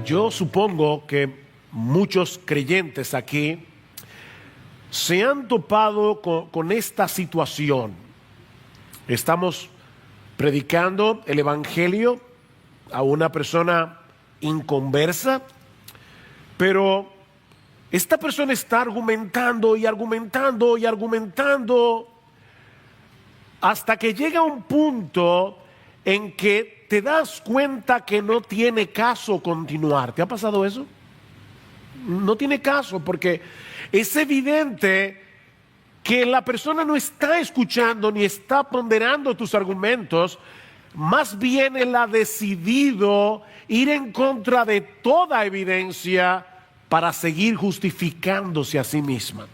Yo supongo que muchos creyentes aquí se han topado con esta situación. Estamos predicando el evangelio a una persona inconversa, pero esta persona está argumentando y argumentando y argumentando hasta que llega un punto en que te das cuenta que no tiene caso continuar. ¿Te ha pasado eso? No tiene caso, porque es evidente que la persona no está escuchando ni está ponderando tus argumentos. Más bien él ha decidido ir en contra de toda evidencia para seguir justificándose a sí misma.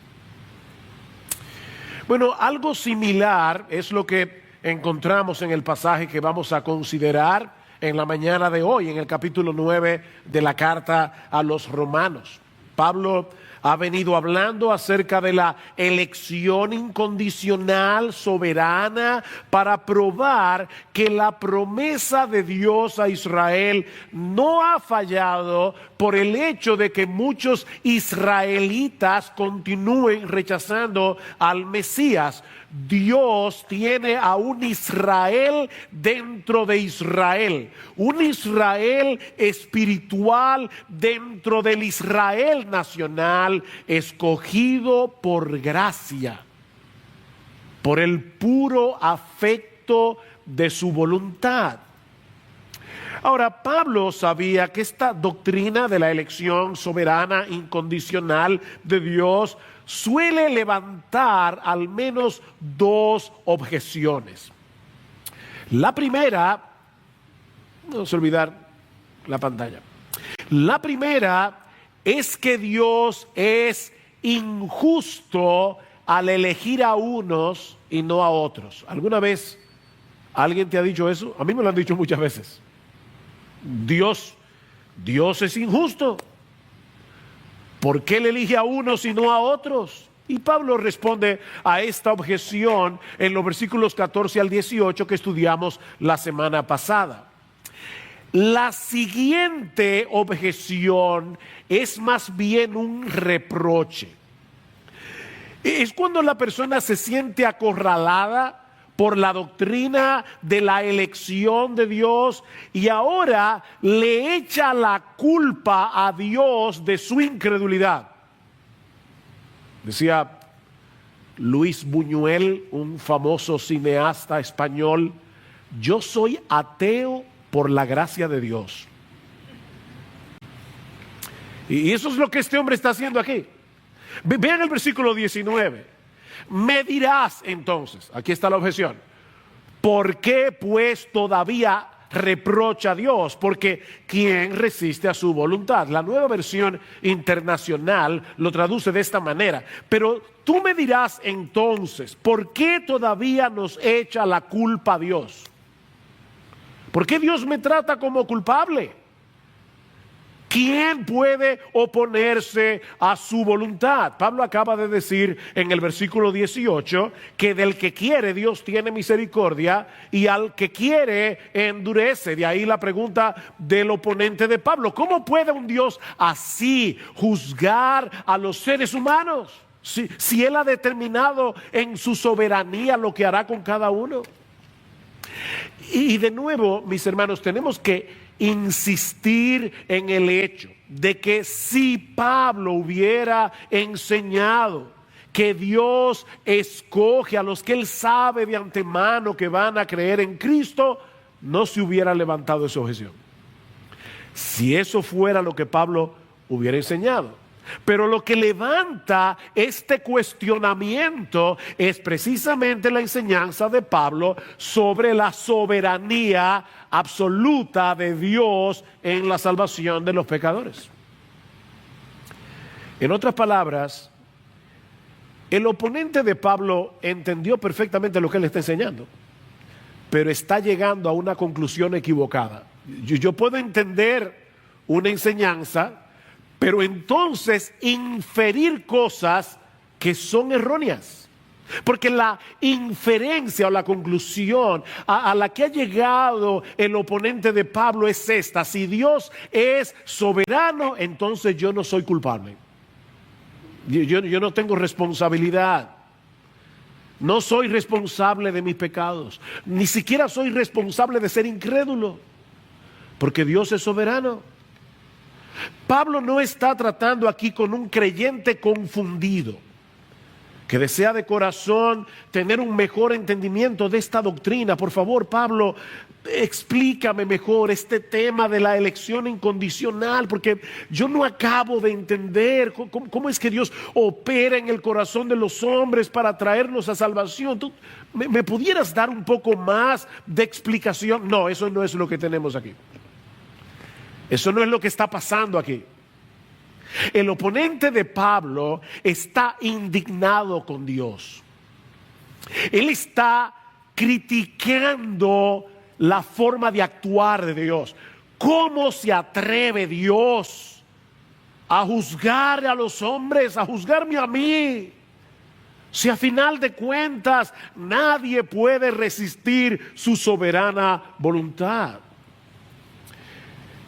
Bueno, algo similar es lo que encontramos en el pasaje que vamos a considerar en la mañana de hoy, en el capítulo 9 de la carta a los Romanos. Pablo ha venido hablando acerca de la elección incondicional, soberana, para probar que la promesa de Dios a Israel no ha fallado por el hecho de que muchos israelitas continúen rechazando al Mesías. Dios tiene a un Israel dentro de Israel, un Israel espiritual dentro del Israel nacional, escogido por gracia, por el puro afecto de su voluntad. Ahora, Pablo sabía que esta doctrina de la elección soberana incondicional de Dios suele levantar al menos dos objeciones. La primera, no se olvidar la pantalla. La primera es que Dios es injusto al elegir a unos y no a otros. ¿Alguna vez alguien te ha dicho eso? A mí me lo han dicho muchas veces. Dios es injusto. ¿Por qué le elige a unos y no a otros? Y Pablo responde a esta objeción en los versículos 14 al 18 que estudiamos la semana pasada. La siguiente objeción es más bien un reproche. Es cuando la persona se siente acorralada por la doctrina de la elección de Dios y ahora le echa la culpa a Dios de su incredulidad. Decía Luis Buñuel, un famoso cineasta español: yo soy ateo por la gracia de Dios. Y eso es lo que este hombre está haciendo aquí. Vean el versículo 19. Me dirás entonces, aquí está la objeción, ¿por qué pues todavía reprocha a Dios? Porque ¿quién resiste a su voluntad? La Nueva Versión Internacional lo traduce de esta manera. Pero tú me dirás entonces, ¿por qué todavía nos echa la culpa a Dios? ¿Por qué Dios me trata como culpable? ¿Quién puede oponerse a su voluntad? Pablo acaba de decir en el versículo 18 que del que quiere Dios tiene misericordia y al que quiere endurece. De ahí la pregunta del oponente de Pablo: ¿cómo puede un Dios así juzgar a los seres humanos? Si Él ha determinado en su soberanía lo que hará con cada uno. Y de nuevo, mis hermanos, tenemos que insistir en el hecho de que si Pablo hubiera enseñado que Dios escoge a los que Él sabe de antemano que van a creer en Cristo, no se hubiera levantado esa objeción. Si eso fuera lo que Pablo hubiera enseñado. Pero lo que levanta este cuestionamiento es precisamente la enseñanza de Pablo sobre la soberanía absoluta de Dios en la salvación de los pecadores. En otras palabras, el oponente de Pablo entendió perfectamente lo que él está enseñando, pero está llegando a una conclusión equivocada. Yo puedo entender una enseñanza, pero entonces inferir cosas que son erróneas. Porque la inferencia o la conclusión a la que ha llegado el oponente de Pablo es esta: si Dios es soberano, entonces yo no soy culpable. Yo no tengo responsabilidad. No soy responsable de mis pecados. Ni siquiera soy responsable de ser incrédulo, porque Dios es soberano. Pablo no está tratando aquí con un creyente confundido, que desea de corazón tener un mejor entendimiento de esta doctrina. Por favor, Pablo, explícame mejor este tema de la elección incondicional, porque yo no acabo de entender cómo es que Dios opera en el corazón de los hombres para traernos a salvación. ¿Tú me pudieras dar un poco más de explicación? No, eso no es lo que tenemos aquí. Eso no es lo que está pasando aquí. El oponente de Pablo está indignado con Dios. Él está criticando la forma de actuar de Dios. ¿Cómo se atreve Dios a juzgar a los hombres, a juzgarme a mí? Si a final de cuentas nadie puede resistir su soberana voluntad.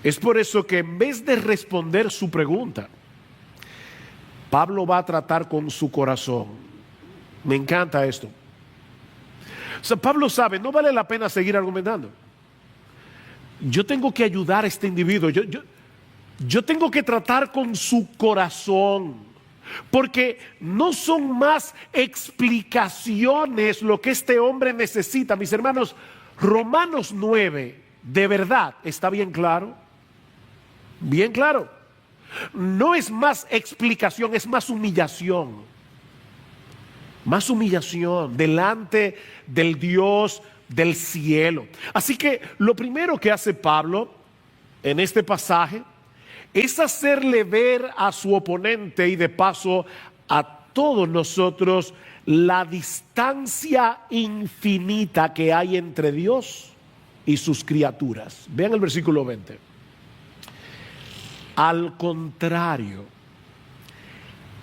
Es por eso que en vez de responder su pregunta, Pablo va a tratar con su corazón. Me encanta esto. O sea, Pablo sabe, no vale la pena seguir argumentando. Yo tengo que ayudar a este individuo. Yo tengo que tratar con su corazón, porque no son más explicaciones lo que este hombre necesita. Mis hermanos, Romanos 9, de verdad, está bien claro. Bien claro. No es más explicación, es más humillación. Más humillación delante del Dios del cielo. Así que lo primero que hace Pablo en este pasaje es hacerle ver a su oponente y de paso a todos nosotros la distancia infinita que hay entre Dios y sus criaturas. Vean el versículo 20. Al contrario,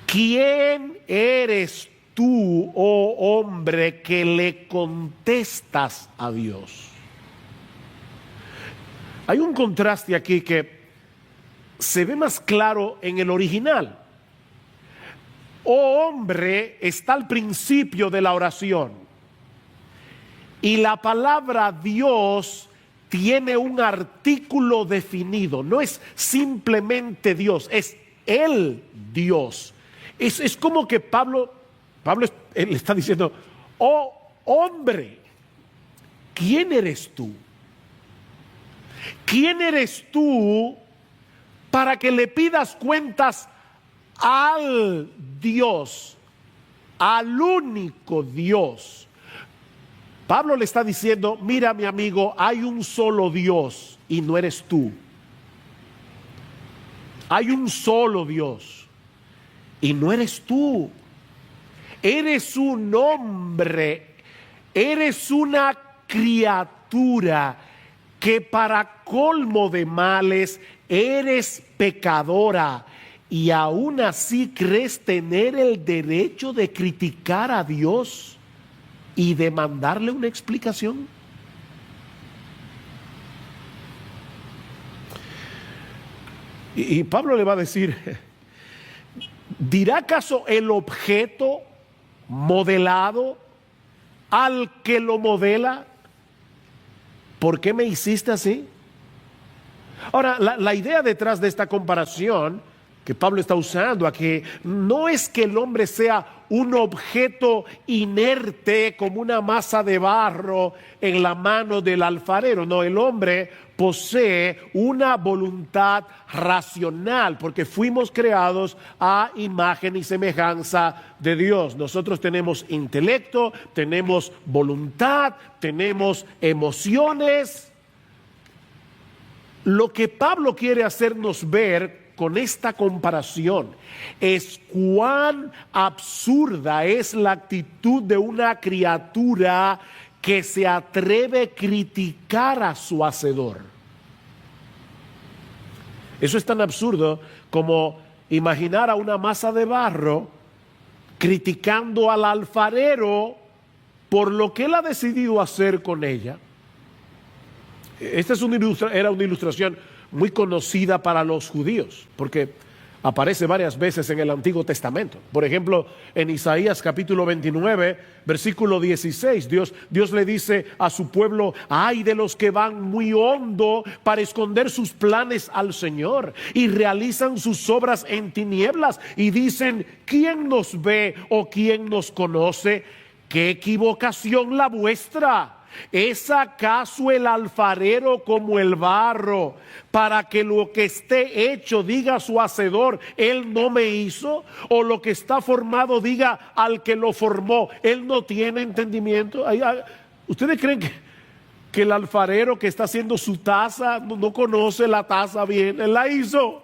¿quién eres tú, oh hombre, que le contestas a Dios? Hay un contraste aquí que se ve más claro en el original. Oh hombre está al principio de la oración, y la palabra Dios tiene un artículo definido. No es simplemente Dios, es el Dios. Es como que Pablo él está diciendo: oh hombre, ¿quién eres tú? ¿Quién eres tú para que le pidas cuentas al Dios, al único Dios? Pablo le está diciendo: mira, mi amigo, hay un solo Dios y no eres tú. Hay un solo Dios y no eres tú. Eres un hombre, eres una criatura que para colmo de males eres pecadora, y aún así crees tener el derecho de criticar a Dios y demandarle una explicación. Y Pablo le va a decir: ¿dirá acaso el objeto modelado al que lo modela: ¿por qué me hiciste así? Ahora, la idea detrás de esta comparación que Pablo está usando aquí no es que el hombre sea un objeto inerte como una masa de barro en la mano del alfarero. No, el hombre posee una voluntad racional, porque fuimos creados a imagen y semejanza de Dios. Nosotros tenemos intelecto, tenemos voluntad, tenemos emociones. Lo que Pablo quiere hacernos ver con esta comparación es cuán absurda es la actitud de una criatura que se atreve a criticar a su hacedor. Eso es tan absurdo como imaginar a una masa de barro criticando al alfarero por lo que él ha decidido hacer con ella. Esta era una ilustración muy conocida para los judíos, porque aparece varias veces en el Antiguo Testamento. Por ejemplo, en Isaías capítulo 29, versículo 16, Dios le dice a su pueblo: ay de los que van muy hondo para esconder sus planes al Señor y realizan sus obras en tinieblas y dicen: ¿quién nos ve o quién nos conoce? ¡Qué equivocación la vuestra! ¿Es acaso el alfarero como el barro, para que lo que esté hecho diga a su hacedor: él no me hizo? ¿O lo que está formado diga al que lo formó: él no tiene entendimiento? ¿Ustedes creen que el alfarero que está haciendo su taza no conoce la taza bien? Él la hizo.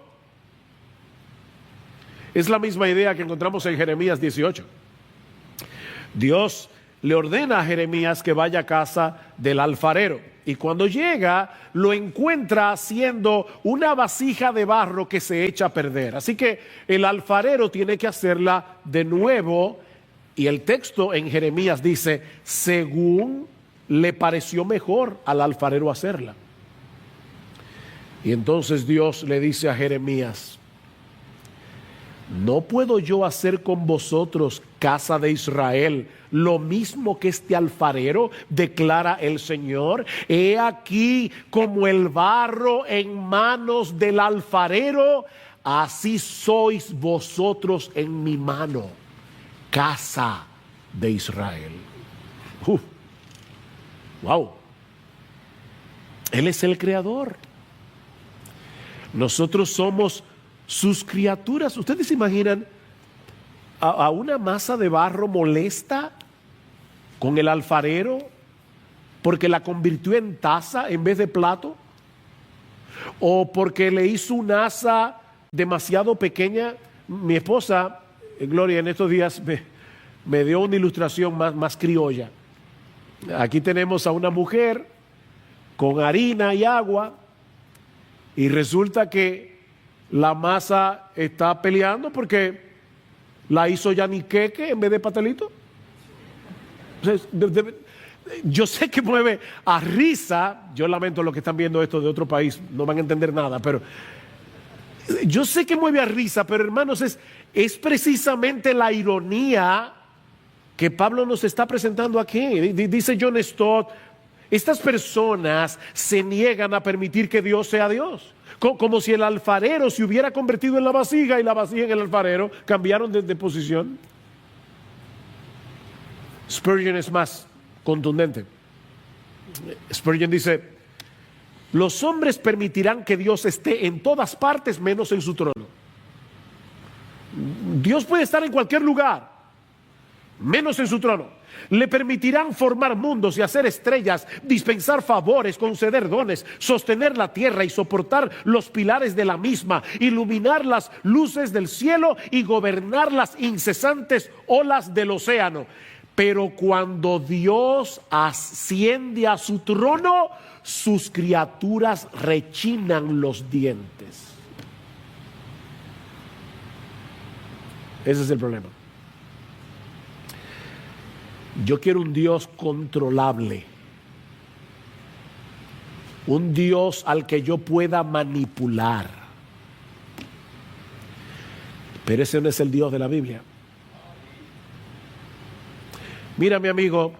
Es la misma idea que encontramos en Jeremías 18. Dios le ordena a Jeremías que vaya a casa del alfarero, y cuando llega lo encuentra haciendo una vasija de barro que se echa a perder. Así que el alfarero tiene que hacerla de nuevo, y el texto en Jeremías dice: según le pareció mejor al alfarero hacerla. Y entonces Dios le dice a Jeremías: ¿no puedo yo hacer con vosotros, casa de Israel, lo mismo que este alfarero? Declara el Señor. He aquí como el barro en manos del alfarero, así sois vosotros en mi mano, casa de Israel. Wow. Él es el creador. Nosotros somos sus criaturas. ¿Ustedes se imaginan a una masa de barro molesta con el alfarero porque la convirtió en taza en vez de plato? ¿O porque le hizo una asa demasiado pequeña? Mi esposa, Gloria, en estos días me dio una ilustración más criolla. Aquí tenemos a una mujer con harina y agua, y resulta que la masa está peleando porque la hizo yaniqueque en vez de pastelito. Yo sé que mueve a risa. Yo lamento los que están viendo esto de otro país, no van a entender nada, pero yo sé que mueve a risa, pero hermanos, es precisamente la ironía que Pablo nos está presentando aquí. Dice John Stott: estas personas se niegan a permitir que Dios sea Dios. Como si el alfarero se hubiera convertido en la vasija y la vasija en el alfarero cambiaron de posición. Spurgeon es más contundente. Spurgeon dice: los hombres permitirán que Dios esté en todas partes menos en su trono. Dios puede estar en cualquier lugar menos en su trono. Le permitirán formar mundos y hacer estrellas, dispensar favores, conceder dones, sostener la tierra y soportar los pilares de la misma, iluminar las luces del cielo y gobernar las incesantes olas del océano. Pero cuando Dios asciende a su trono, sus criaturas rechinan los dientes. Ese es el problema. Yo quiero un Dios controlable, un Dios al que yo pueda manipular. Pero ese no es el Dios de la Biblia. Mira, mi amigo,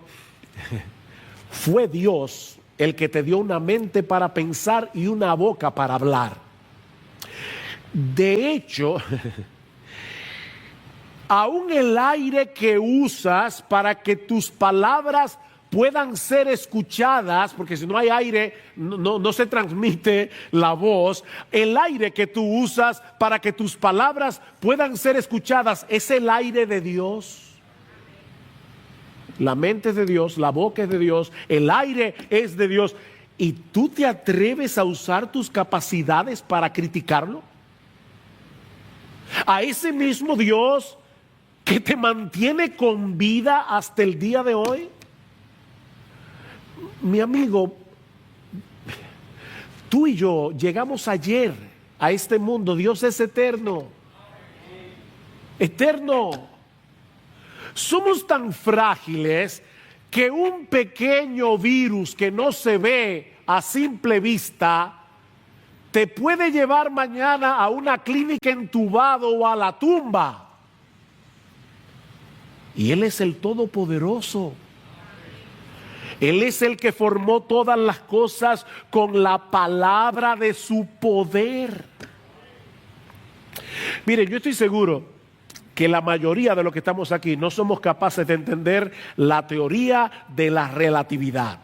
fue Dios el que te dio una mente para pensar y una boca para hablar. De hecho, aún el aire que usas para que tus palabras puedan ser escuchadas, porque si no hay aire no se transmite la voz. El aire que tú usas para que tus palabras puedan ser escuchadas es el aire de Dios. La mente es de Dios, la boca es de Dios, el aire es de Dios. ¿Y tú te atreves a usar tus capacidades para criticarlo? A ese mismo Dios que te mantiene con vida hasta el día de hoy. Mi amigo, tú y yo llegamos ayer a este mundo. Dios es eterno. Eterno. Somos tan frágiles que un pequeño virus que no se ve a simple vista te puede llevar mañana a una clínica entubado o a la tumba. Y Él es el Todopoderoso. Él es el que formó todas las cosas con la palabra de su poder. Miren, yo estoy seguro que la mayoría de los que estamos aquí no somos capaces de entender la teoría de la relatividad.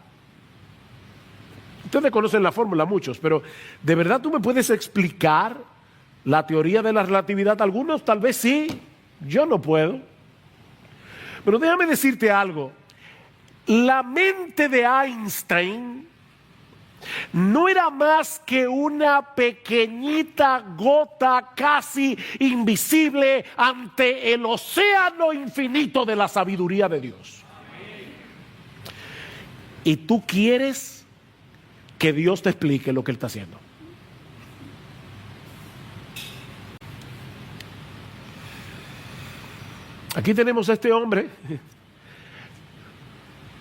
Ustedes conocen la fórmula, muchos, pero ¿de verdad tú me puedes explicar la teoría de la relatividad? Algunos tal vez sí, yo no puedo. Pero déjame decirte algo. La mente de Einstein no era más que una pequeñita gota casi invisible ante el océano infinito de la sabiduría de Dios. Y tú quieres que Dios te explique lo que Él está haciendo. Aquí tenemos a este hombre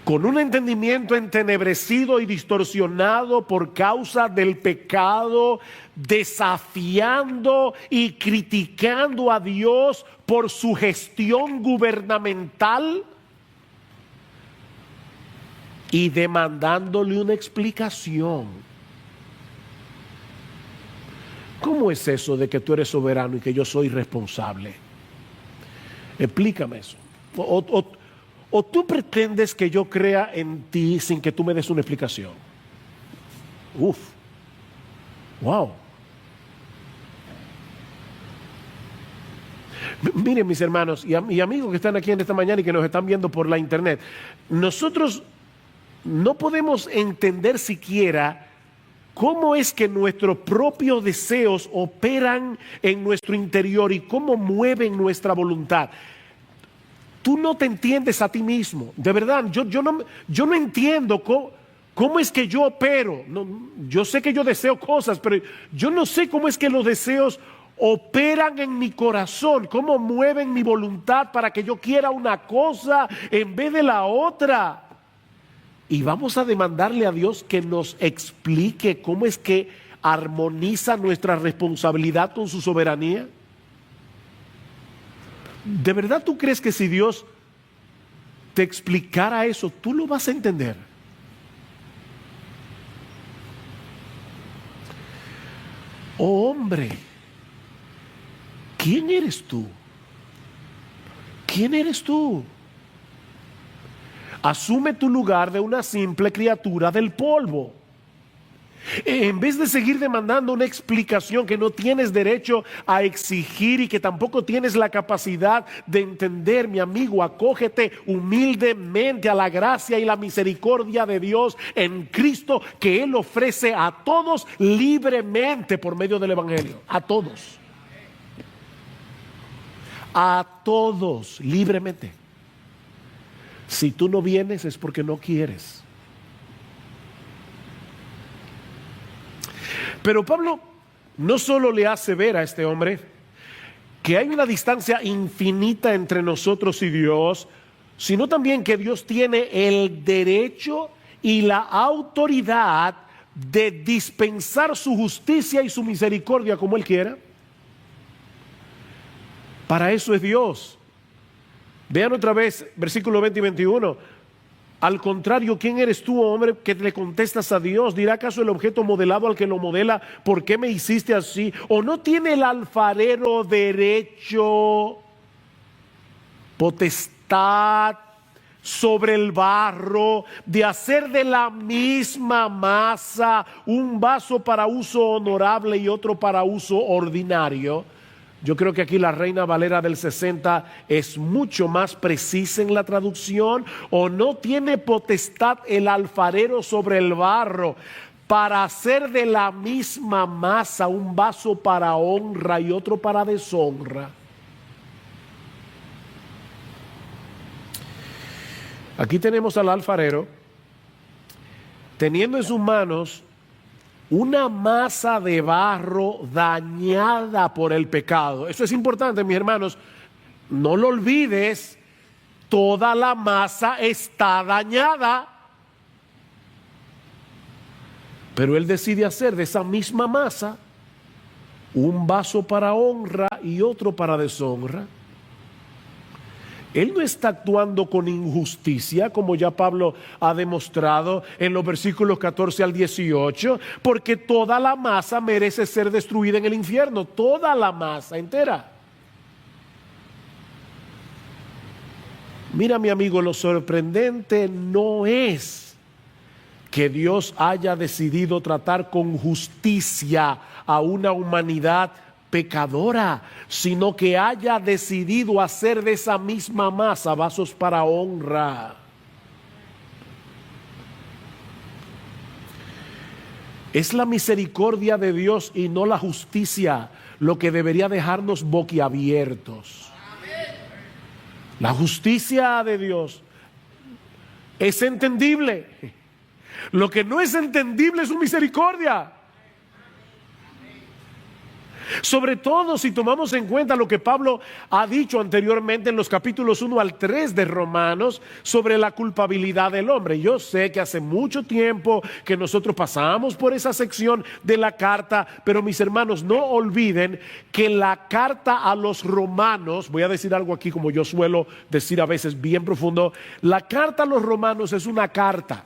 con un entendimiento entenebrecido y distorsionado por causa del pecado, desafiando y criticando a Dios por su gestión gubernamental y demandándole una explicación. ¿Cómo es eso de que tú eres soberano y que yo soy responsable? Explícame eso. ¿O tú pretendes que yo crea en ti sin que tú me des una explicación? Wow. Miren, mis hermanos y amigos que están aquí en esta mañana y que nos están viendo por la internet, nosotros no podemos entender siquiera cómo es que nuestros propios deseos operan en nuestro interior y cómo mueven nuestra voluntad. Tú no te entiendes a ti mismo, de verdad. Yo no entiendo cómo es que yo opero. No, yo sé que yo deseo cosas, pero yo no sé cómo es que los deseos operan en mi corazón, cómo mueven mi voluntad para que yo quiera una cosa en vez de la otra. Y vamos a demandarle a Dios que nos explique cómo es que armoniza nuestra responsabilidad con su soberanía. ¿De verdad tú crees que si Dios te explicara eso, tú lo vas a entender? Oh hombre, ¿quién eres tú? ¿Quién eres tú? Asume tu lugar de una simple criatura del polvo. En vez de seguir demandando una explicación que no tienes derecho a exigir y que tampoco tienes la capacidad de entender, mi amigo, acógete humildemente a la gracia y la misericordia de Dios en Cristo, que Él ofrece a todos libremente por medio del Evangelio. A todos. A todos libremente. Si tú no vienes es porque no quieres. Pero Pablo no solo le hace ver a este hombre que hay una distancia infinita entre nosotros y Dios, sino también que Dios tiene el derecho y la autoridad de dispensar su justicia y su misericordia como Él quiera. Para eso es Dios. Vean otra vez versículo 20 y 21. Al contrario, ¿quién eres tú, hombre, que le contestas a Dios? ¿Dirá acaso el objeto modelado al que lo modela, ¿por qué me hiciste así? ¿O no tiene el alfarero derecho, potestad sobre el barro, de hacer de la misma masa un vaso para uso honorable y otro para uso ordinario? Yo creo que aquí la Reina Valera del 60 es mucho más precisa en la traducción. ¿O no tiene potestad el alfarero sobre el barro para hacer de la misma masa un vaso para honra y otro para deshonra? Aquí tenemos al alfarero teniendo en sus manos una masa de barro dañada por el pecado. Eso es importante, mis hermanos. No lo olvides. toda la masa está dañada. Pero Él decide hacer de esa misma masa un vaso para honra y otro para deshonra. Él no está actuando con injusticia, como ya Pablo ha demostrado en los versículos 14 al 18, porque toda la masa merece ser destruida en el infierno, toda la masa entera. Mira, mi amigo, lo sorprendente no es que Dios haya decidido tratar con justicia a una humanidad pecadora, sino que haya decidido hacer de esa misma masa vasos para honra. Es la misericordia de Dios y no la justicia lo que debería dejarnos boquiabiertos. La justicia de Dios es entendible. Lo que no es entendible es su misericordia. Sobre todo si tomamos en cuenta lo que Pablo ha dicho anteriormente en los capítulos 1 al 3 de Romanos sobre la culpabilidad del hombre. Yo sé que hace mucho tiempo que nosotros pasamos por esa sección de la carta, pero mis hermanos, no olviden que la carta a los romanos, voy a decir algo aquí como yo suelo decir a veces bien profundo, la carta a los romanos es una carta.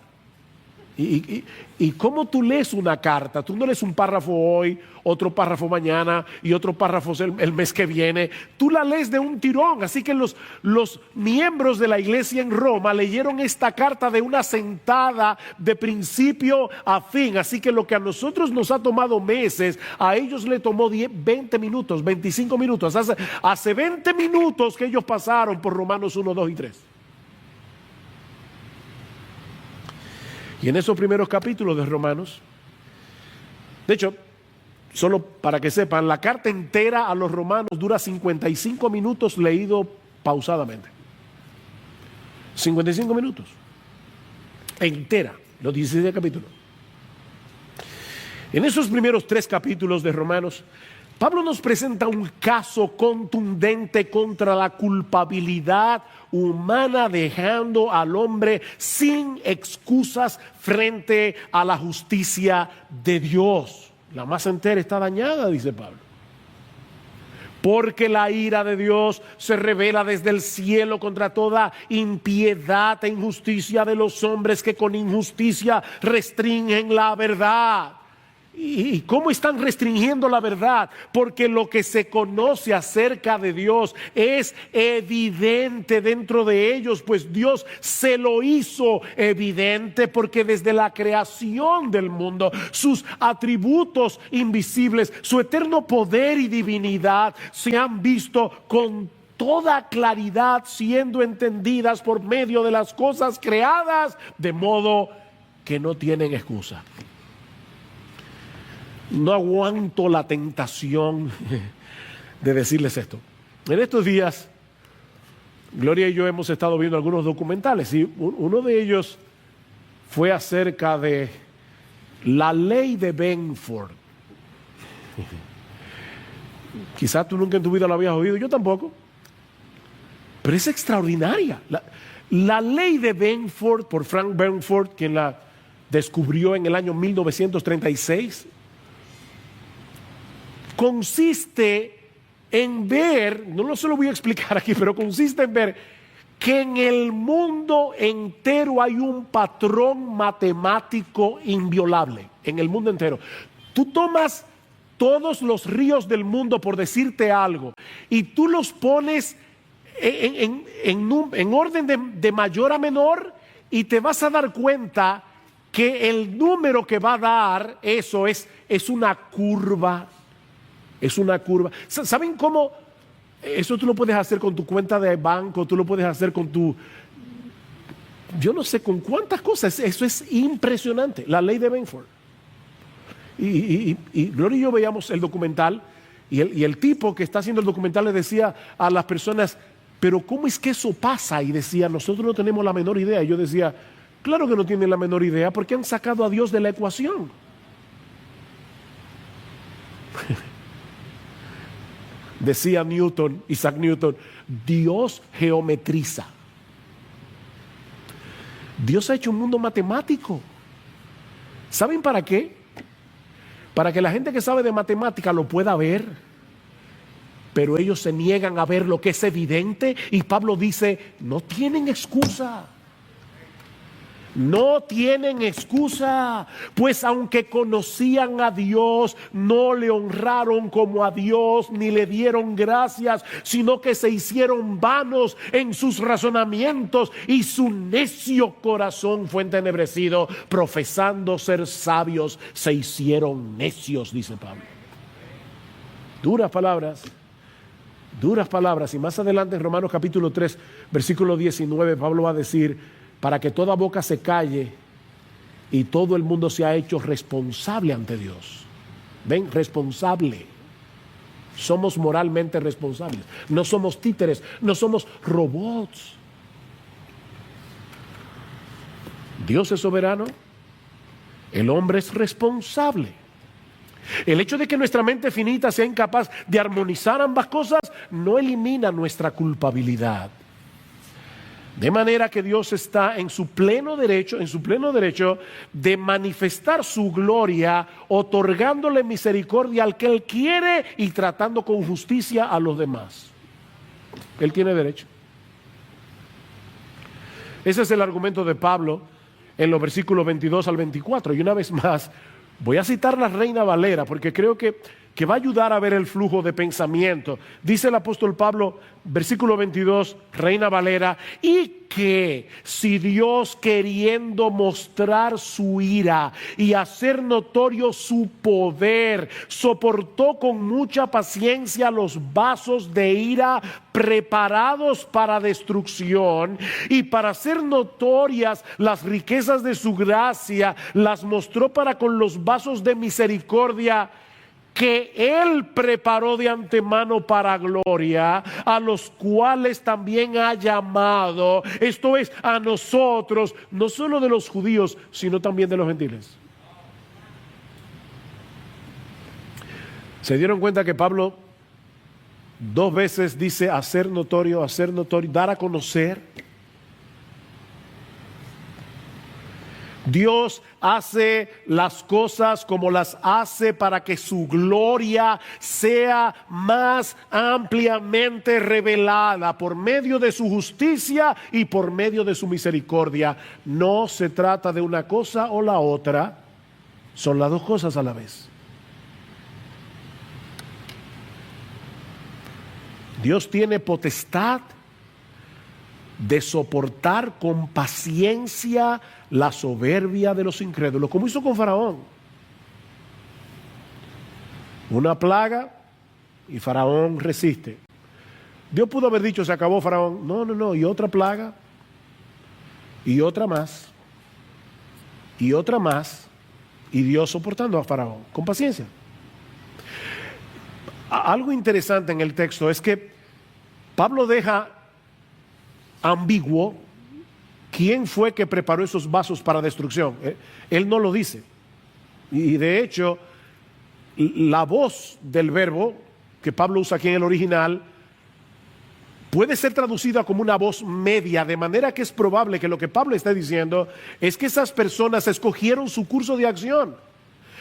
¿Y cómo tú lees una carta? Tú no lees un párrafo hoy, otro párrafo mañana y otro párrafo el mes que viene. Tú la lees de un tirón. Así que los miembros de la iglesia en Roma leyeron esta carta de una sentada de principio a fin. Así que lo que a nosotros nos ha tomado meses, a ellos le tomó 20 minutos, 25 minutos. Hace 20 minutos que ellos pasaron por Romanos 1, 2 y 3. Y en esos primeros capítulos de Romanos, de hecho, solo para que sepan, la carta entera a los romanos dura 55 minutos leído pausadamente. 55 minutos. Entera, los 16 capítulos. En esos primeros 3 capítulos de Romanos, Pablo nos presenta un caso contundente contra la culpabilidad humana, dejando al hombre sin excusas frente a la justicia de Dios. La masa entera está dañada, dice Pablo. Porque la ira de Dios se revela desde el cielo contra toda impiedad e injusticia de los hombres que con injusticia restringen la verdad. ¿Y cómo están restringiendo la verdad? Porque lo que se conoce acerca de Dios es evidente dentro de ellos, pues Dios se lo hizo evidente, porque desde la creación del mundo, sus atributos invisibles, su eterno poder y divinidad se han visto con toda claridad, siendo entendidas por medio de las cosas creadas, de modo que no tienen excusa. No aguanto la tentación de decirles esto. En estos días, Gloria y yo hemos estado viendo algunos documentales y uno de ellos fue acerca de la ley de Benford. Quizás tú nunca en tu vida lo habías oído, yo tampoco. Pero es extraordinaria. La ley de Benford, por Frank Benford, quien la descubrió en el año 1936, consiste en ver, no se lo voy a explicar aquí, pero consiste en ver que en el mundo entero hay un patrón matemático inviolable, en el mundo entero. Tú tomas todos los ríos del mundo, por decirte algo, y tú los pones en orden de mayor a menor, y te vas a dar cuenta que el número que va a dar eso es una curva. Es una curva. ¿Saben cómo? Eso tú lo puedes hacer con tu cuenta de banco, tú lo puedes hacer con tu... Yo no sé con cuántas cosas. Eso es impresionante. La ley de Benford. Y Gloria y yo veíamos el documental y el tipo que está haciendo el documental le decía a las personas, pero ¿cómo es que eso pasa? Y decía, nosotros no tenemos la menor idea. Y yo decía, claro que no tienen la menor idea, porque han sacado a Dios de la ecuación. Decía Isaac Newton, Dios geometriza. Dios ha hecho un mundo matemático. ¿Saben para qué? Para que la gente que sabe de matemática lo pueda ver. Pero ellos se niegan a ver lo que es evidente. Y Pablo dice, no tienen excusa. No tienen excusa, pues aunque conocían a Dios, no le honraron como a Dios, ni le dieron gracias, sino que se hicieron vanos en sus razonamientos y su necio corazón fue entenebrecido. Profesando ser sabios, se hicieron necios, dice Pablo. Duras palabras. Y más adelante en Romanos capítulo 3, versículo 19, Pablo va a decir, para que toda boca se calle y todo el mundo se ha hecho responsable ante Dios. ¿Ven? Responsable. Somos moralmente responsables. No somos títeres, no somos robots. Dios es soberano, el hombre es responsable. El hecho de que nuestra mente finita sea incapaz de armonizar ambas cosas no elimina nuestra culpabilidad. De manera que Dios está en su pleno derecho de manifestar su gloria, otorgándole misericordia al que Él quiere y tratando con justicia a los demás. Él tiene derecho. Ese es el argumento de Pablo en los versículos 22 al 24. Y una vez más, voy a citar la Reina Valera porque creo que va a ayudar a ver el flujo de pensamiento. Dice el apóstol Pablo, versículo 22, Reina Valera, y que si Dios, queriendo mostrar su ira y hacer notorio su poder, soportó con mucha paciencia los vasos de ira preparados para destrucción, y para hacer notorias las riquezas de su gracia, las mostró para con los vasos de misericordia que Él preparó de antemano para gloria, a los cuales también ha llamado, esto es, a nosotros, no solo de los judíos, sino también de los gentiles. ¿Se dieron cuenta que Pablo 2 veces dice hacer notorio, dar a conocer? Dios hace las cosas como las hace para que su gloria sea más ampliamente revelada por medio de su justicia y por medio de su misericordia. No se trata de una cosa o la otra, son las dos cosas a la vez. Dios tiene potestad de soportar con paciencia la soberbia de los incrédulos, como hizo con Faraón. Una plaga y Faraón resiste. Dios pudo haber dicho, se acabó Faraón. No, y otra plaga, y otra más, y otra más, y Dios soportando a Faraón, con paciencia. Algo interesante en el texto es que Pablo deja ambiguo quién fue que preparó esos vasos para destrucción. Él no lo dice. Y de hecho, la voz del verbo que Pablo usa aquí en el original puede ser traducida como una voz media, de manera que es probable que lo que Pablo está diciendo es que esas personas escogieron su curso de acción.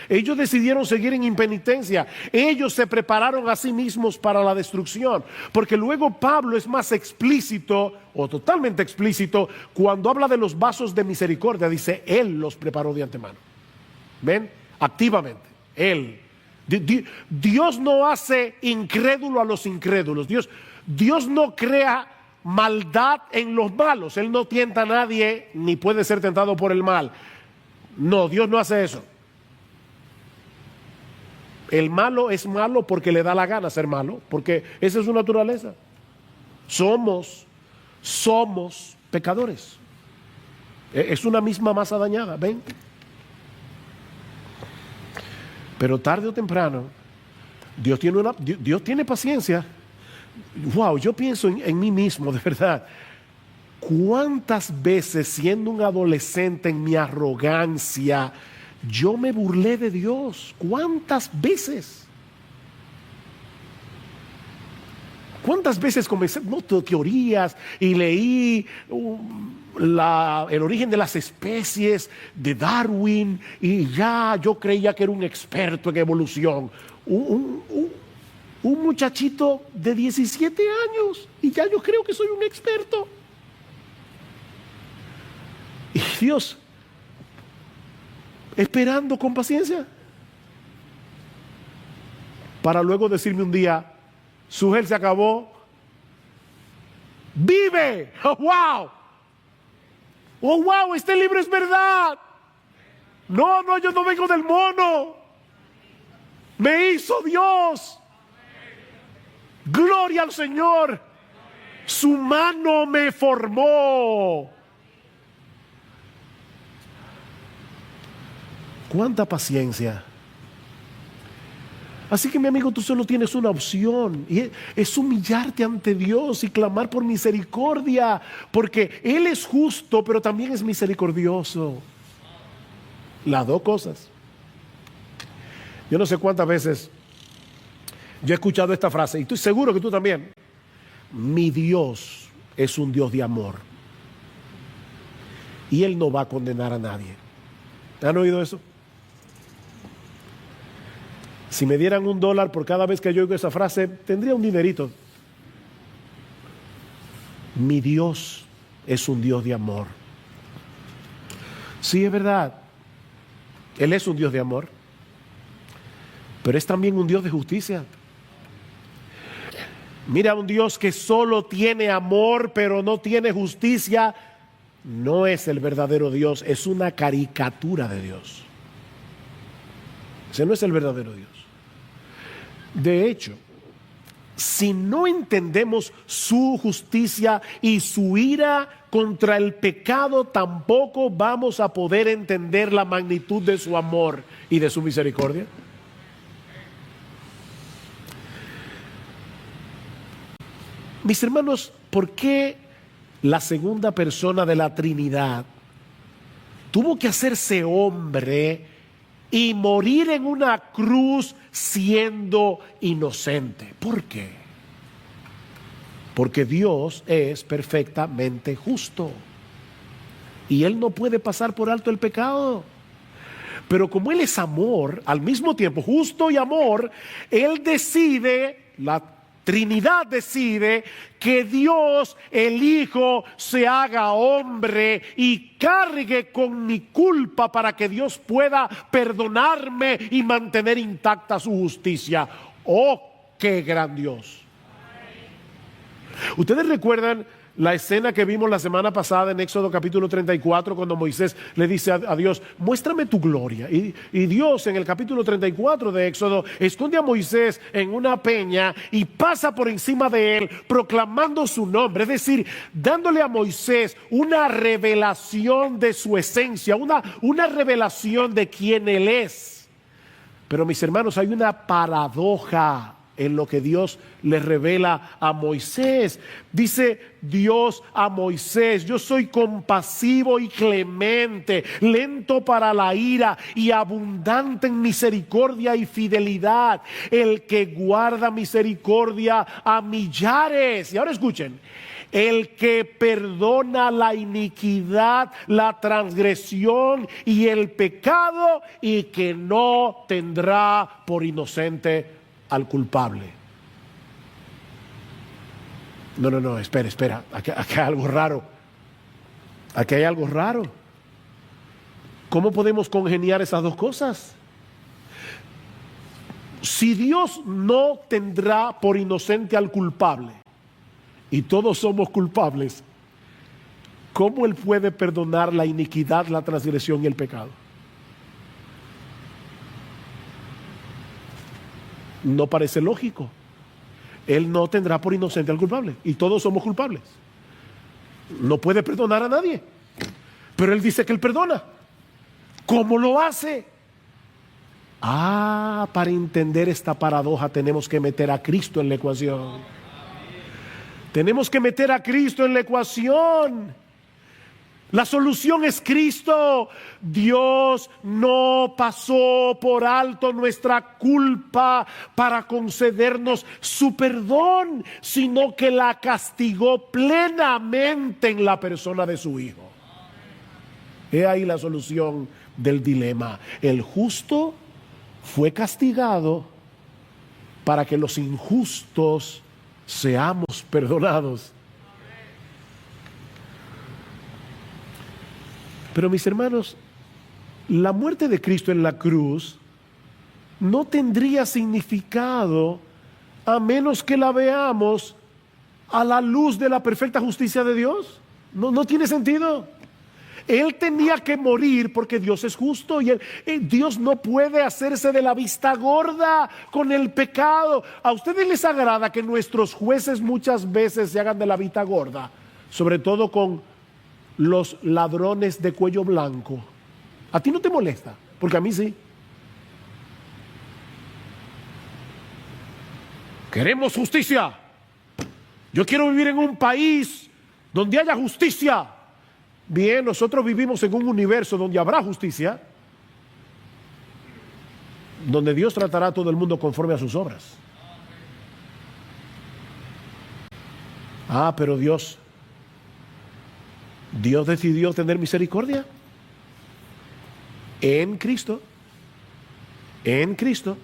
Ellos decidieron seguir en impenitencia. Ellos se prepararon a sí mismos para la destrucción. Porque luego Pablo es más explícito, o totalmente explícito, cuando habla de los vasos de misericordia. Dice, Él los preparó de antemano. ¿Ven? Activamente. Él. Dios no hace incrédulo a los incrédulos. Dios no crea maldad en los malos. Él no tienta a nadie, ni puede ser tentado por el mal. No, Dios no hace eso. El malo es malo porque le da la gana ser malo, porque esa es su naturaleza. Somos pecadores. Es una misma masa dañada, ¿ven? Pero tarde o temprano, Dios tiene paciencia. Wow, yo pienso en mí mismo, de verdad. ¿Cuántas veces, siendo un adolescente en mi arrogancia, yo me burlé de Dios? ¿Cuántas veces? ¿Cuántas veces comencé teorías y leí el origen de las especies de Darwin y ya yo creía que era un experto en evolución? Un muchachito de 17 años y ya yo creo que soy un experto. Y Dios, esperando con paciencia, para luego decirme un día, su gel se acabó, vive, oh wow, oh wow, este libro es verdad. No, yo no vengo del mono, me hizo Dios. Gloria al Señor, su mano me formó. Cuánta paciencia. Así que mi amigo, tú solo tienes una opción y es humillarte ante Dios y clamar por misericordia, porque Él es justo, pero también es misericordioso. Las dos cosas. Yo no sé cuántas veces yo he escuchado esta frase y estoy seguro que tú también. Mi Dios es un Dios de amor y Él no va a condenar a nadie. ¿Han oído eso? Si me dieran $1 por cada vez que yo oigo esa frase, tendría un dinerito. Mi Dios es un Dios de amor. Sí, es verdad. Él es un Dios de amor, pero es también un Dios de justicia. Mira, un Dios que solo tiene amor, pero no tiene justicia, no es el verdadero Dios, es una caricatura de Dios. Ese no es el verdadero Dios. De hecho, si no entendemos su justicia y su ira contra el pecado, tampoco vamos a poder entender la magnitud de su amor y de su misericordia. Mis hermanos, ¿por qué la segunda persona de la Trinidad tuvo que hacerse hombre y morir en una cruz siendo inocente? ¿Por qué? Porque Dios es perfectamente justo y Él no puede pasar por alto el pecado. Pero como Él es amor, al mismo tiempo justo y amor, Él decide, la Trinidad decide que Dios, el Hijo, se haga hombre y cargue con mi culpa para que Dios pueda perdonarme y mantener intacta su justicia. ¡Oh, qué gran Dios! ¿Ustedes recuerdan la escena que vimos la semana pasada en Éxodo capítulo 34, cuando Moisés le dice a Dios, muéstrame tu gloria? Y Dios en el capítulo 34 de Éxodo esconde a Moisés en una peña y pasa por encima de él proclamando su nombre, es decir, dándole a Moisés una revelación de su esencia, una revelación de quién él es. Pero mis hermanos, hay una paradoja en lo que Dios le revela a Moisés. Dice Dios a Moisés, yo soy compasivo y clemente, lento para la ira y abundante en misericordia y fidelidad, el que guarda misericordia a millares. Y ahora escuchen, el que perdona la iniquidad, la transgresión y el pecado, y que no tendrá por inocente al culpable. No, espera, aquí hay algo raro. Aquí hay algo raro. ¿Cómo podemos congeniar esas dos cosas? Si Dios no tendrá por inocente al culpable, y todos somos culpables, ¿cómo Él puede perdonar la iniquidad, la transgresión y el pecado? No parece lógico. Él no tendrá por inocente al culpable y todos somos culpables. No puede perdonar a nadie, pero Él dice que Él perdona. ¿Cómo lo hace? Para entender esta paradoja tenemos que meter a Cristo en la ecuación. Tenemos que meter a Cristo en la ecuación. La solución es Cristo. Dios no pasó por alto nuestra culpa para concedernos su perdón, sino que la castigó plenamente en la persona de su Hijo. He ahí la solución del dilema. El justo fue castigado para que los injustos seamos perdonados. Pero mis hermanos, la muerte de Cristo en la cruz no tendría significado a menos que la veamos a la luz de la perfecta justicia de Dios. No tiene sentido. Él tenía que morir porque Dios es justo y Dios no puede hacerse de la vista gorda con el pecado. ¿A ustedes les agrada que nuestros jueces muchas veces se hagan de la vista gorda? Sobre todo con los ladrones de cuello blanco. ¿A ti no te molesta? Porque a mí sí. Queremos justicia. Yo quiero vivir en un país donde haya justicia. Bien, nosotros vivimos en un universo donde habrá justicia, donde Dios tratará a todo el mundo conforme a sus obras. Pero Dios decidió tener misericordia en Cristo. En Cristo.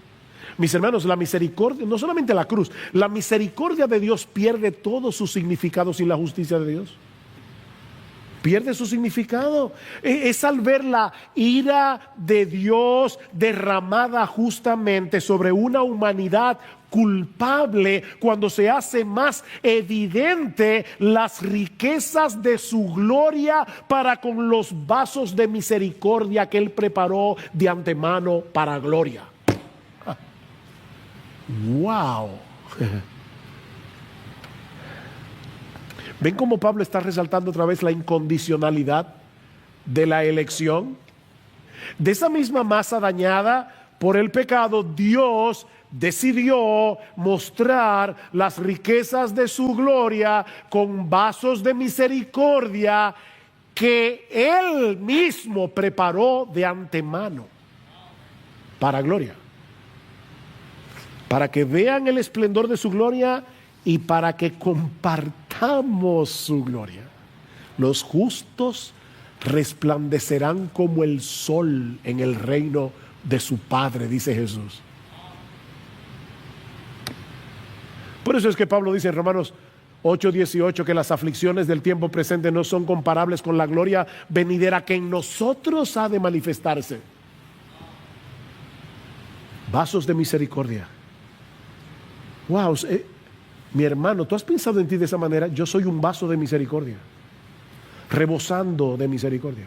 Mis hermanos, la misericordia, no solamente la cruz, la misericordia de Dios pierde todo su significado sin la justicia de Dios. Pierde su significado. Es al ver la ira de Dios derramada justamente sobre una humanidad culpable, cuando se hace más evidente las riquezas de su gloria para con los vasos de misericordia que Él preparó de antemano para gloria. ¡Wow! ¿Ven cómo Pablo está resaltando otra vez la incondicionalidad de la elección? De esa misma masa dañada por el pecado, Dios decidió mostrar las riquezas de su gloria con vasos de misericordia que Él mismo preparó de antemano para gloria. Para que vean el esplendor de su gloria y para que compartamos su gloria. Los justos resplandecerán como el sol en el reino de su Padre, dice Jesús. Por eso es que Pablo dice en Romanos 8:18 que las aflicciones del tiempo presente no son comparables con la gloria venidera que en nosotros ha de manifestarse. Vasos de misericordia. Wow, mi hermano, ¿tú has pensado en ti de esa manera? Yo soy un vaso de misericordia, rebosando de misericordia.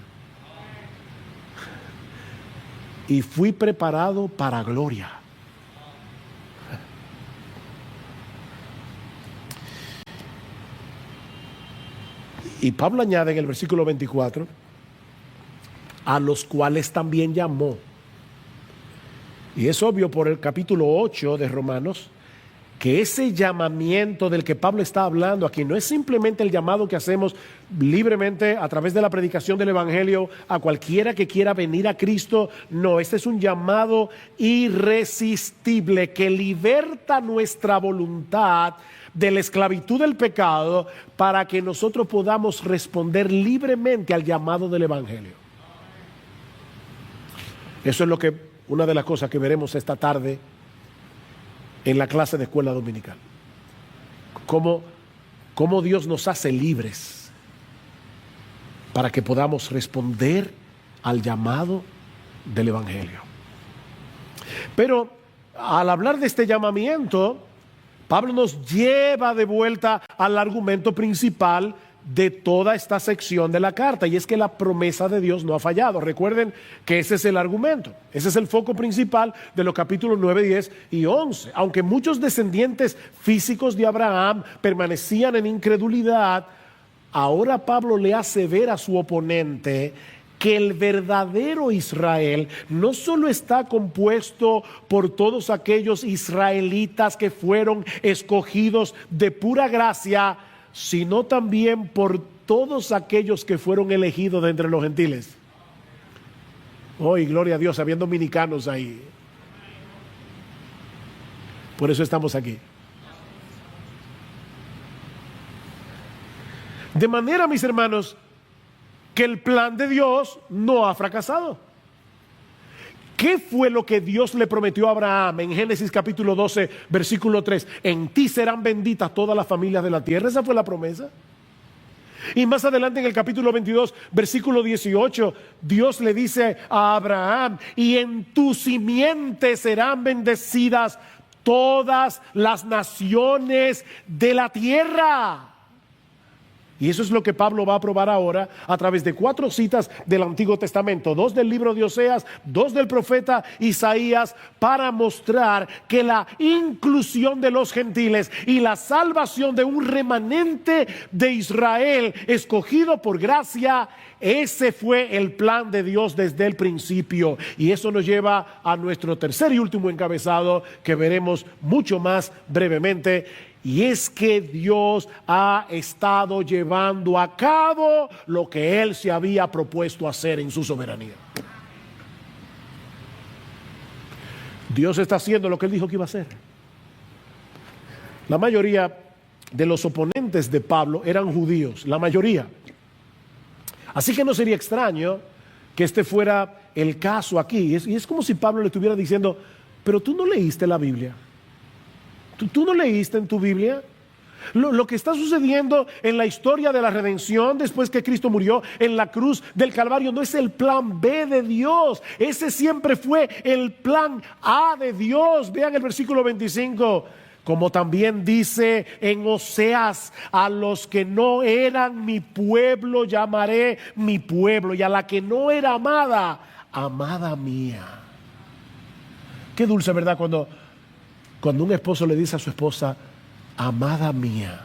Y fui preparado para gloria. Y Pablo añade en el versículo 24, a los cuales también llamó. Y es obvio por el capítulo 8 de Romanos, que ese llamamiento del que Pablo está hablando aquí no es simplemente el llamado que hacemos libremente a través de la predicación del Evangelio a cualquiera que quiera venir a Cristo. No, este es un llamado irresistible que liberta nuestra voluntad de la esclavitud del pecado para que nosotros podamos responder libremente al llamado del Evangelio. Eso es lo que, una de las cosas que veremos esta tarde en la clase de escuela dominical. Cómo Dios nos hace libres para que podamos responder al llamado del Evangelio. Pero al hablar de este llamamiento, Pablo nos lleva de vuelta al argumento principal de toda esta sección de la carta, y es que la promesa de Dios no ha fallado. Recuerden que ese es el argumento, ese es el foco principal de los capítulos 9, 10 y 11. Aunque muchos descendientes físicos de Abraham permanecían en incredulidad, ahora Pablo le hace ver a su oponente que el verdadero Israel no solo está compuesto por todos aquellos israelitas que fueron escogidos de pura gracia, sino también por todos aquellos que fueron elegidos de entre los gentiles. Hoy, gloria a Dios, habían dominicanos ahí. Por eso estamos aquí. De manera, mis hermanos, que el plan de Dios no ha fracasado. ¿Qué fue lo que Dios le prometió a Abraham en Génesis capítulo 12, versículo 3? En ti serán benditas todas las familias de la tierra. Esa fue la promesa. Y más adelante en el capítulo 22, versículo 18, Dios le dice a Abraham: y en tu simiente serán bendecidas todas las naciones de la tierra. Y eso es lo que Pablo va a probar ahora a través de 4 citas del Antiguo Testamento, 2 del libro de Oseas, 2 del profeta Isaías, para mostrar que la inclusión de los gentiles y la salvación de un remanente de Israel escogido por gracia, ese fue el plan de Dios desde el principio. Y eso nos lleva a nuestro tercer y último encabezado, que veremos mucho más brevemente. Y es que Dios ha estado llevando a cabo lo que Él se había propuesto hacer en su soberanía. Dios está haciendo lo que Él dijo que iba a hacer. La mayoría de los oponentes de Pablo eran judíos, la mayoría. Así que no sería extraño que este fuera el caso aquí. Y es como si Pablo le estuviera diciendo: pero tú no leíste la Biblia. ¿Tú no leíste en tu Biblia lo que está sucediendo en la historia de la redención después que Cristo murió en la cruz del Calvario? No es el plan B de Dios, ese siempre fue el plan A de Dios. Vean el versículo 25. Como también dice en Oseas: a los que no eran mi pueblo llamaré mi pueblo, y a la que no era amada, amada mía. Qué dulce, ¿verdad? Cuando un esposo le dice a su esposa: amada mía.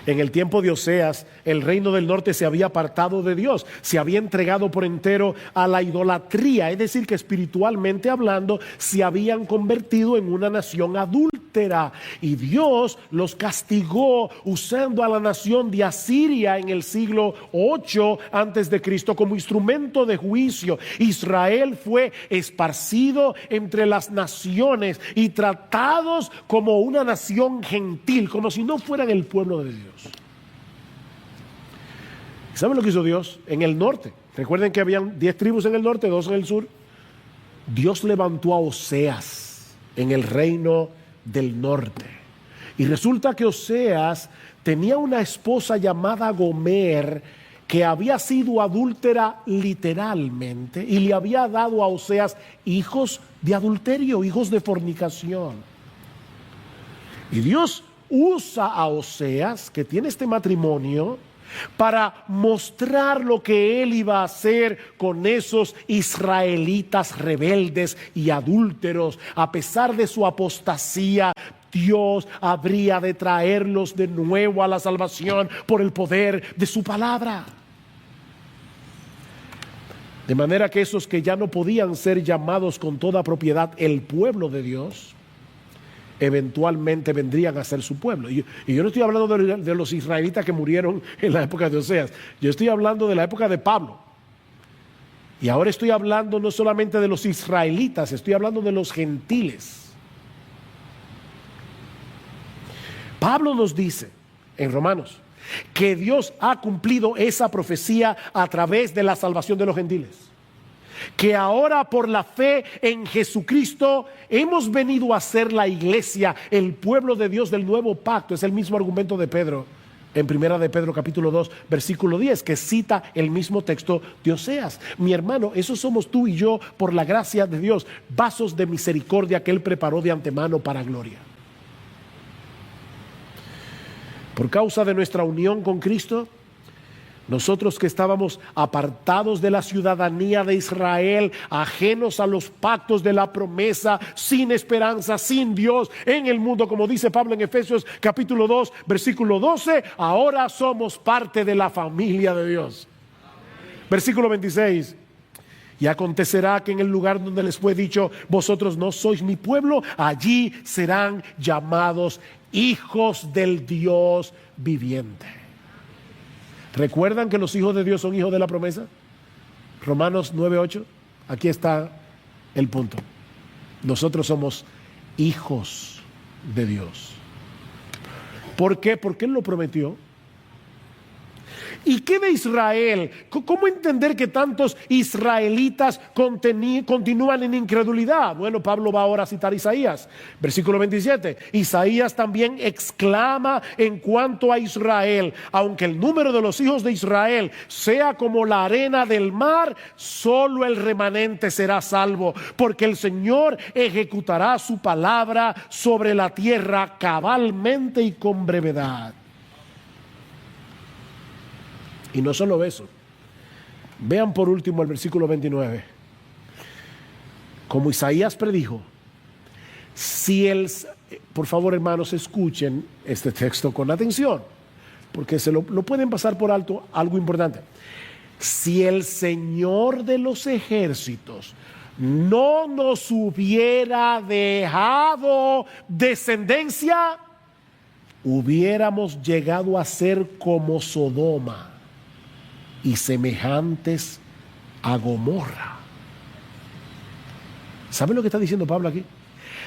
En el tiempo de Oseas, el reino del norte se había apartado de Dios, se había entregado por entero a la idolatría, es decir, que espiritualmente hablando se habían convertido en una nación adúltera, y Dios los castigó usando a la nación de Asiria en el siglo 8 antes de Cristo como instrumento de juicio. Israel fue esparcido entre las naciones y tratados como una nación gentil, como si no fueran el pueblo de Dios. ¿Saben lo que hizo Dios? En el norte, recuerden que habían 10 tribus en el norte, 2 en el sur. Dios levantó a Oseas en el reino del norte. Y resulta que Oseas tenía una esposa llamada Gomer, que había sido adúltera literalmente, y le había dado a Oseas hijos de adulterio, hijos de fornicación. Y Dios usa a Oseas, que tiene este matrimonio, para mostrar lo que él iba a hacer con esos israelitas rebeldes y adúlteros. A pesar de su apostasía, Dios habría de traerlos de nuevo a la salvación por el poder de su palabra. De manera que esos que ya no podían ser llamados con toda propiedad el pueblo de Dios, eventualmente vendrían a ser su pueblo. Y yo no estoy hablando de los israelitas que murieron en la época de Oseas. Yo estoy hablando de la época de Pablo. Y ahora estoy hablando no solamente de los israelitas, estoy hablando de los gentiles. Pablo nos dice en Romanos que Dios ha cumplido esa profecía a través de la salvación de los gentiles. Que ahora por la fe en Jesucristo hemos venido a ser la iglesia, el pueblo de Dios del nuevo pacto. Es el mismo argumento de Pedro en primera de Pedro capítulo 2 versículo 10, que cita el mismo texto de Oseas. Mi hermano, eso somos tú y yo por la gracia de Dios, vasos de misericordia que Él preparó de antemano para gloria. Por causa de nuestra unión con Cristo, nosotros que estábamos apartados de la ciudadanía de Israel, ajenos a los pactos de la promesa, sin esperanza, sin Dios en el mundo, como dice Pablo en Efesios capítulo 2, versículo 12, ahora somos parte de la familia de Dios. Versículo 26. Y acontecerá que en el lugar donde les fue dicho, vosotros no sois mi pueblo, allí serán llamados hijos del Dios viviente. ¿Recuerdan que los hijos de Dios son hijos de la promesa? Romanos 9:8. Aquí está el punto. Nosotros somos hijos de Dios. ¿Por qué? Porque Él lo prometió. ¿Y qué de Israel? ¿Cómo entender que tantos israelitas continúan en incredulidad? Bueno, Pablo va ahora a citar Isaías, versículo 27. Isaías también exclama en cuanto a Israel: aunque el número de los hijos de Israel sea como la arena del mar, solo el remanente será salvo, porque el Señor ejecutará su palabra sobre la tierra cabalmente y con brevedad. Y no solo eso. Vean por último el versículo 29. Como Isaías predijo, por favor, hermanos, escuchen este texto con atención, porque lo pueden pasar por alto algo importante. Si el Señor de los ejércitos no nos hubiera dejado descendencia, hubiéramos llegado a ser como Sodoma y semejantes a Gomorra. ¿Saben lo que está diciendo Pablo aquí?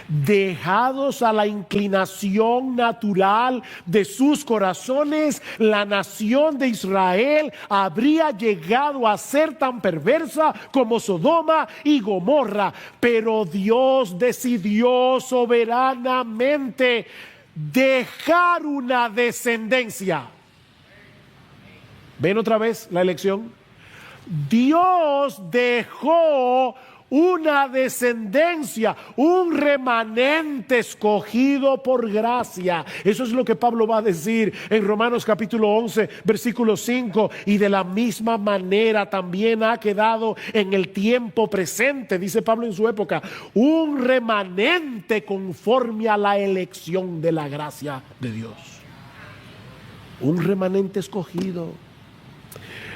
Dejados a la inclinación natural de sus corazones, la nación de Israel habría llegado a ser tan perversa como Sodoma y Gomorra. Pero Dios decidió soberanamente dejar una descendencia. ¿Ven otra vez la elección? Dios dejó una descendencia, un remanente escogido por gracia. Eso es lo que Pablo va a decir en Romanos capítulo 11, versículo 5. Y de la misma manera también ha quedado en el tiempo presente, dice Pablo en su época, un remanente conforme a la elección de la gracia de Dios. Un remanente escogido.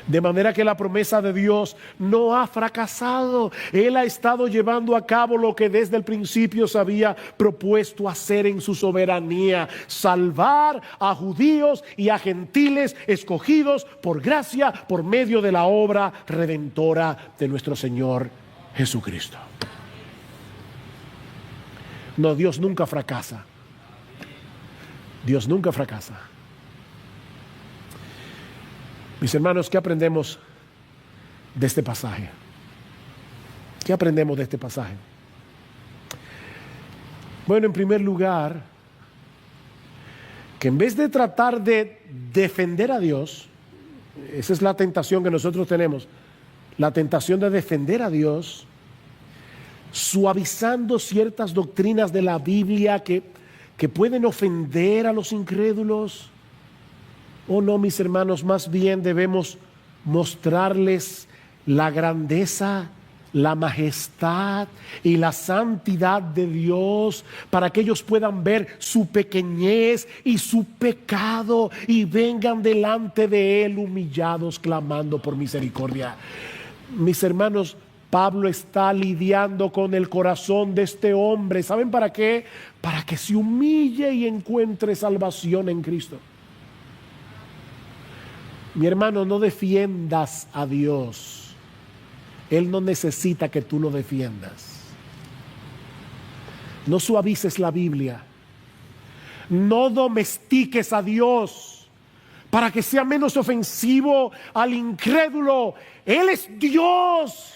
De manera que la promesa de Dios no ha fracasado. Él ha estado llevando a cabo lo que desde el principio se había propuesto hacer en su soberanía: salvar a judíos y a gentiles escogidos por gracia por medio de la obra redentora de nuestro Señor Jesucristo. No, Dios nunca fracasa. Dios nunca fracasa. Mis hermanos, ¿qué aprendemos de este pasaje? ¿Qué aprendemos de este pasaje? Bueno, en primer lugar, que en vez de tratar de defender a Dios, esa es la tentación que nosotros tenemos, la tentación de defender a Dios, suavizando ciertas doctrinas de la Biblia que pueden ofender a los incrédulos. Oh no, mis hermanos, más bien debemos mostrarles la grandeza, la majestad y la santidad de Dios, para que ellos puedan ver su pequeñez y su pecado y vengan delante de Él humillados, clamando por misericordia. Mis hermanos, Pablo está lidiando con el corazón de este hombre. ¿Saben para qué? Para que se humille y encuentre salvación en Cristo. Mi hermano, no defiendas a Dios. Él no necesita que tú lo defiendas. No suavices la Biblia. No domestiques a Dios para que sea menos ofensivo al incrédulo. Él es Dios.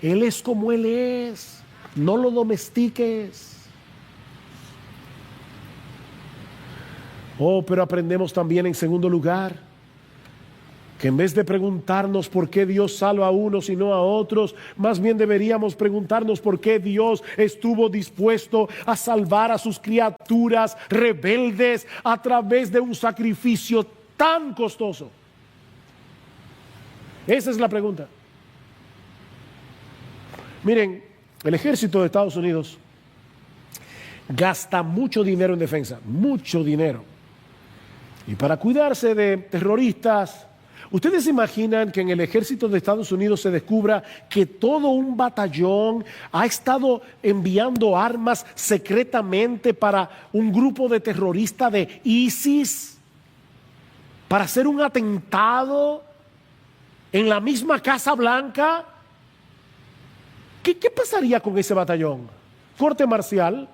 Él es como Él es. No lo domestiques. Oh, pero aprendemos también en segundo lugar que en vez de preguntarnos por qué Dios salva a unos y no a otros, más bien deberíamos preguntarnos por qué Dios estuvo dispuesto a salvar a sus criaturas rebeldes a través de un sacrificio tan costoso. Esa es la pregunta. Miren, el ejército de Estados Unidos gasta mucho dinero en defensa, mucho dinero. Y para cuidarse de terroristas ¿Ustedes se imaginan que en el ejército de Estados Unidos se descubra que todo un batallón ha estado enviando armas secretamente para un grupo de terroristas de ISIS para hacer un atentado en la misma Casa Blanca? ¿Qué pasaría con ese batallón? Corte marcial.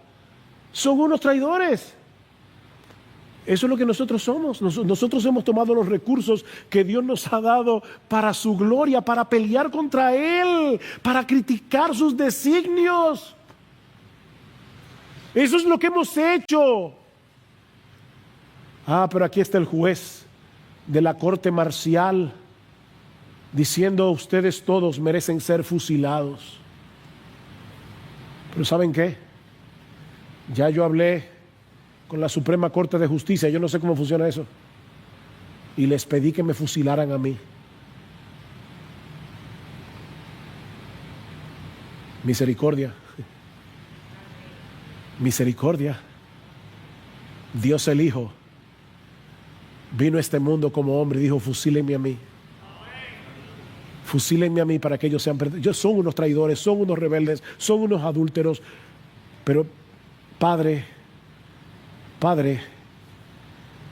Son unos traidores. Eso es lo que nosotros somos. Nosotros hemos tomado los recursos que Dios nos ha dado para su gloria, para pelear contra Él, para criticar sus designios. Eso es lo que hemos hecho. Pero aquí está el juez de la corte marcial diciendo: ustedes todos merecen ser fusilados. Pero ¿saben qué? Ya yo hablé con la Suprema Corte de Justicia, yo no sé cómo funciona eso, y les pedí que me fusilaran a mí. Misericordia. Misericordia. Dios el Hijo vino a este mundo como hombre y dijo: fusílenme a mí. Fusílenme a mí para que ellos sean perdidos. Ellos son unos traidores, son unos rebeldes, son unos adúlteros. Pero Padre,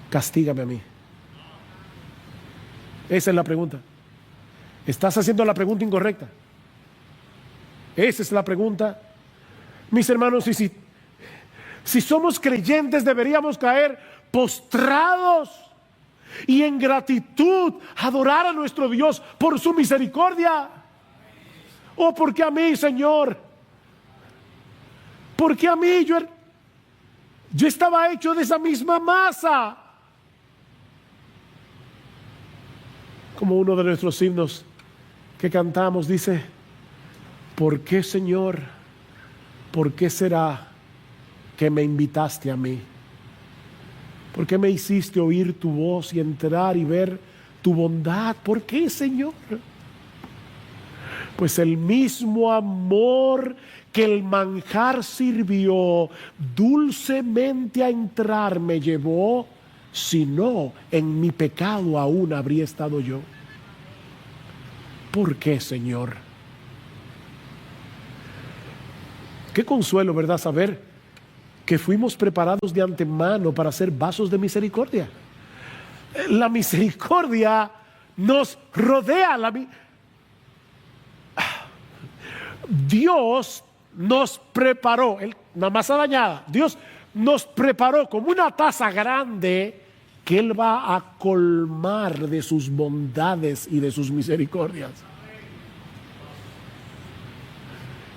castígame a mí. Esa es la pregunta. Estás haciendo la pregunta incorrecta. Esa es la pregunta. Mis hermanos, si somos creyentes, deberíamos caer postrados y en gratitud adorar a nuestro Dios por su misericordia. ¿O porque a mí, Señor? Porque a mí yo estaba hecho de esa misma masa. Como uno de nuestros himnos que cantamos dice: ¿por qué, Señor? ¿Por qué será que me invitaste a mí? ¿Por qué me hiciste oír tu voz y entrar y ver tu bondad? ¿Por qué, Señor? Pues el mismo amor que el manjar sirvió dulcemente a entrar me llevó, si no, en mi pecado aún habría estado yo. ¿Por qué, Señor? Qué consuelo, ¿verdad? Saber que fuimos preparados de antemano para ser vasos de misericordia. La misericordia nos rodea. Dios nos preparó, la masa dañada, Dios nos preparó como una taza grande que Él va a colmar de sus bondades y de sus misericordias.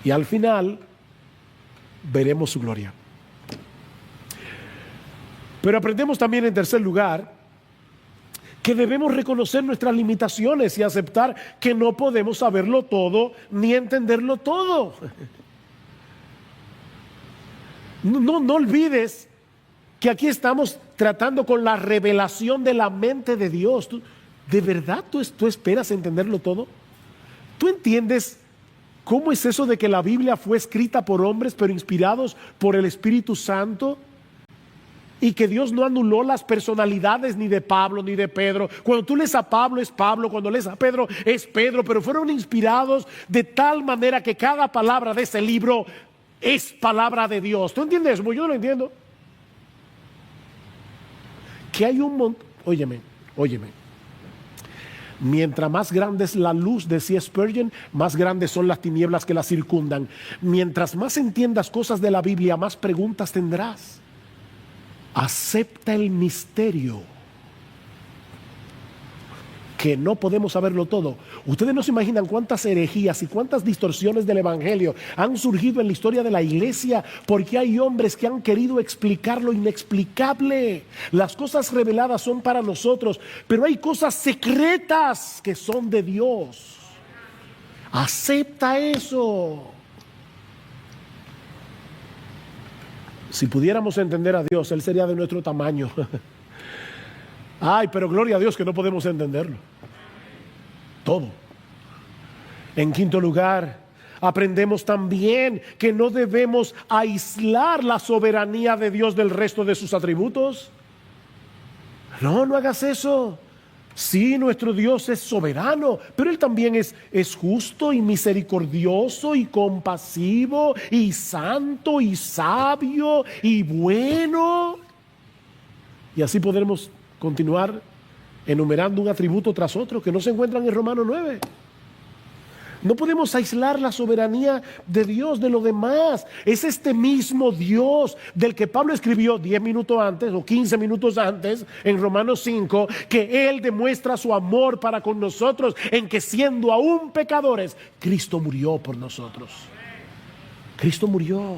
Y al final veremos su gloria. Pero aprendemos también, en tercer lugar, que debemos reconocer nuestras limitaciones y aceptar que no podemos saberlo todo ni entenderlo todo. No olvides que aquí estamos tratando con la revelación de la mente de Dios. ¿De verdad tú esperas entenderlo todo? ¿Tú entiendes cómo es eso de que la Biblia fue escrita por hombres pero inspirados por el Espíritu Santo? Y que Dios no anuló las personalidades ni de Pablo ni de Pedro. Cuando tú lees a Pablo es Pablo, cuando lees a Pedro es Pedro, pero fueron inspirados de tal manera que cada palabra de ese libro es palabra de Dios. ¿Tú entiendes eso? Yo no lo entiendo. Que hay un montón. Óyeme. Mientras más grande es la luz, decía Spurgeon, más grandes son las tinieblas que la circundan. Mientras más entiendas cosas de la Biblia, más preguntas tendrás. Acepta el misterio, que no podemos saberlo todo. Ustedes no se imaginan cuántas herejías y cuántas distorsiones del evangelio han surgido en la historia de la iglesia, porque hay hombres que han querido explicar lo inexplicable. Las cosas reveladas son para nosotros, pero hay cosas secretas que son de Dios. Acepta eso. Si pudiéramos entender a Dios, Él sería de nuestro tamaño. Ay, pero gloria a Dios que no podemos entenderlo todo. En quinto lugar, aprendemos también que no debemos aislar la soberanía de Dios del resto de sus atributos. No hagas eso. Sí, nuestro Dios es soberano, pero Él también es justo y misericordioso y compasivo y santo y sabio y bueno. Y así podremos continuar enumerando un atributo tras otro que no se encuentran en Romanos 9. No podemos aislar la soberanía de Dios de lo demás. Es este mismo Dios del que Pablo escribió 10 minutos antes o 15 minutos antes en Romanos 5, que Él demuestra su amor para con nosotros en que siendo aún pecadores, Cristo murió por nosotros. Cristo murió.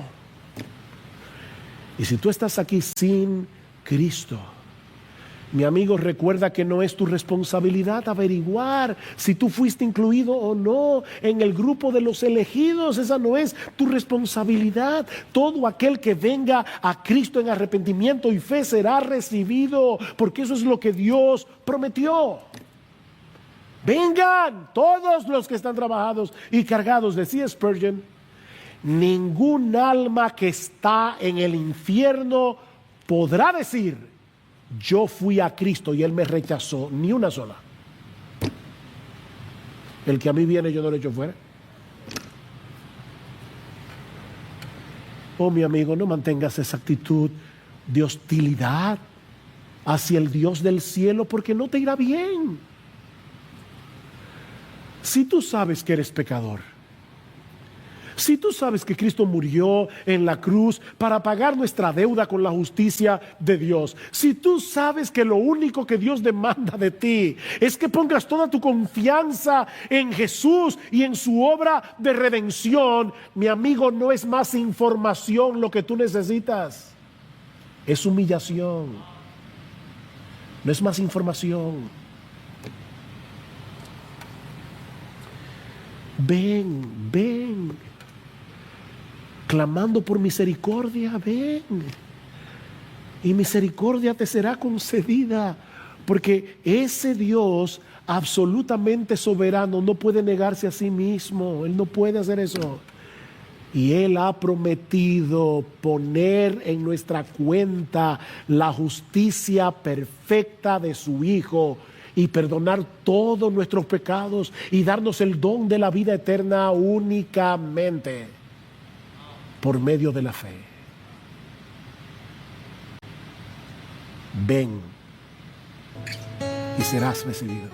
Y si tú estás aquí sin Cristo, mi amigo, recuerda que no es tu responsabilidad averiguar si tú fuiste incluido o no en el grupo de los elegidos. Esa no es tu responsabilidad. Todo aquel que venga a Cristo en arrepentimiento y fe será recibido, porque eso es lo que Dios prometió. Vengan todos los que están trabajados y cargados, decía Spurgeon. Ningún alma que está en el infierno podrá decir: yo fui a Cristo y Él me rechazó, ni una sola. El que a mí viene yo no lo echo fuera. Oh, mi amigo, no mantengas esa actitud de hostilidad hacia el Dios del cielo, porque no te irá bien. Si tú sabes que eres pecador, si tú sabes que Cristo murió en la cruz para pagar nuestra deuda con la justicia de Dios, si tú sabes que lo único que Dios demanda de ti es que pongas toda tu confianza en Jesús y en su obra de redención, mi amigo, no es más información lo que tú necesitas, es humillación. No es más información. Ven, clamando por misericordia, ven, y misericordia te será concedida, porque ese Dios absolutamente soberano no puede negarse a sí mismo. Él no puede hacer eso, y Él ha prometido poner en nuestra cuenta la justicia perfecta de su Hijo y perdonar todos nuestros pecados y darnos el don de la vida eterna únicamente por medio de la fe. Ven y serás recibido.